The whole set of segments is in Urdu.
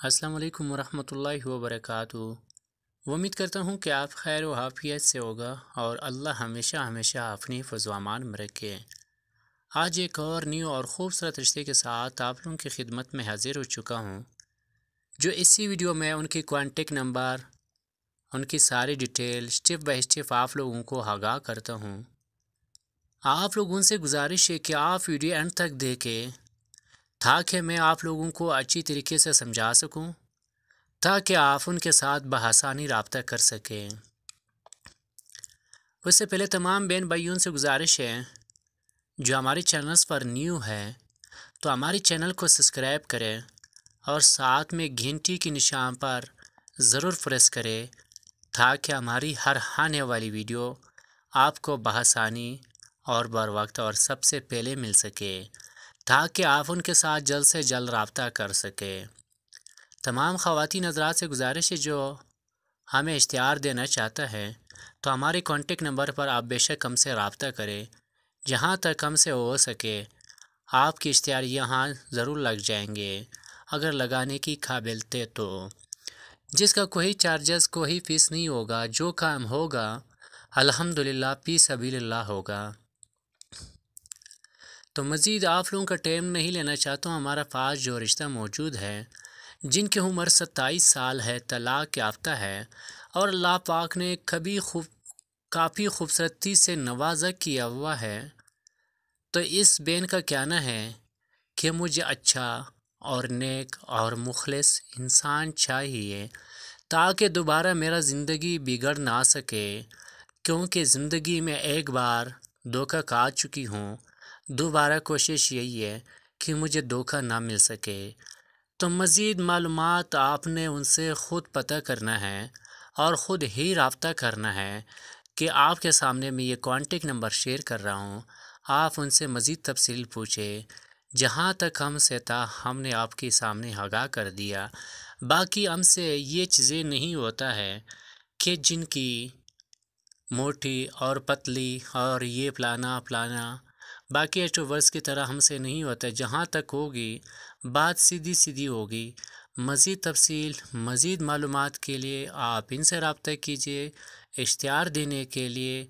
السلام علیکم ورحمۃ اللہ وبرکاتہ۔ امید کرتا ہوں کہ آپ خیر و عافیت سے ہوگا اور اللہ ہمیشہ ہمیشہ اپنی حفظ و امان میں رکھے۔ آج ایک اور نیو اور خوبصورت رشتے کے ساتھ آپ لوگوں کی خدمت میں حاضر ہو چکا ہوں، جو اسی ویڈیو میں ان کی کانٹیکٹ نمبر، ان کی ساری ڈیٹیل سٹیپ بائی سٹیپ آپ لوگوں کو آگاہ کرتا ہوں۔ آپ لوگوں سے گزارش ہے کہ آپ ویڈیو اینڈ تک دیکھیں تاکہ میں آپ لوگوں کو اچھی طریقے سے سمجھا سکوں، تاکہ آپ ان کے ساتھ بآسانی رابطہ کر سکیں۔ اس سے پہلے تمام بہن بھائیوں سے گزارش ہے جو ہمارے چینلز پر نیو ہے تو ہمارے چینل کو سبسکرائب کریں اور ساتھ میں گھنٹی کی نشان پر ضرور پریس کریں تاکہ ہماری ہر آنے والی ویڈیو آپ کو بآسانی اور بر وقت اور سب سے پہلے مل سکے، تاکہ آپ ان کے ساتھ جلد سے جلد رابطہ کر سکیں۔ تمام خواتین حضرات سے گزارش ہے جو ہمیں اشتہار دینا چاہتا ہے تو ہمارے کانٹیکٹ نمبر پر آپ بے شک ہم سے رابطہ کریں، جہاں تک ہم سے ہو سکے آپ کے اشتہار یہاں ضرور لگ جائیں گے اگر لگانے کی قابل تھے تو، جس کا کوئی چارجز کوئی فیس نہیں ہوگا، جو کام ہوگا الحمدللہ فی سبیل اللہ ہوگا۔ تو مزید آپ لوگوں کا ٹائم نہیں لینا چاہتا ہوں، ہمارا پاس جو رشتہ موجود ہے جن کی عمر 27 سال ہے، طلاق یافتہ ہے اور اللہ پاک نے کافی خوبصورتی سے نوازا کیا ہوا ہے، تو اس بین کا کہنا ہے کہ مجھے اچھا اور نیک اور مخلص انسان چاہیے تاکہ دوبارہ میرا زندگی بگڑ نہ سکے، کیونکہ زندگی میں ایک بار دھوکہ کھا چکی ہوں، دوبارہ کوشش یہی ہے کہ مجھے دھوکہ نہ مل سکے۔ تو مزید معلومات آپ نے ان سے خود پتہ کرنا ہے اور خود ہی رابطہ کرنا ہے کہ آپ کے سامنے میں یہ کانٹیکٹ نمبر شیئر کر رہا ہوں، آپ ان سے مزید تفصیل پوچھیں، جہاں تک ہم سے تھا ہم نے آپ کے سامنے آگاہ کر دیا۔ باقی ہم سے یہ چیزیں نہیں ہوتا ہے کہ جن کی موٹی اور پتلی اور یہ پلانا باقی ایٹوورس کی طرح ہم سے نہیں ہوتا ہے، جہاں تک ہوگی بات سیدھی ہوگی۔ مزید تفصیل مزید معلومات کے لیے آپ ان سے رابطہ کیجیے، اشتہار دینے کے لیے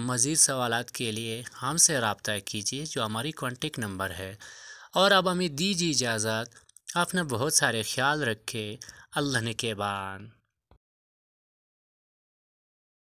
مزید سوالات کے لیے ہم سے رابطہ کیجیے جو ہماری کانٹیکٹ نمبر ہے۔ اور اب ہمیں دیجیے اجازت، اپنا بہت سارے خیال رکھے، اللہ نے کے بان۔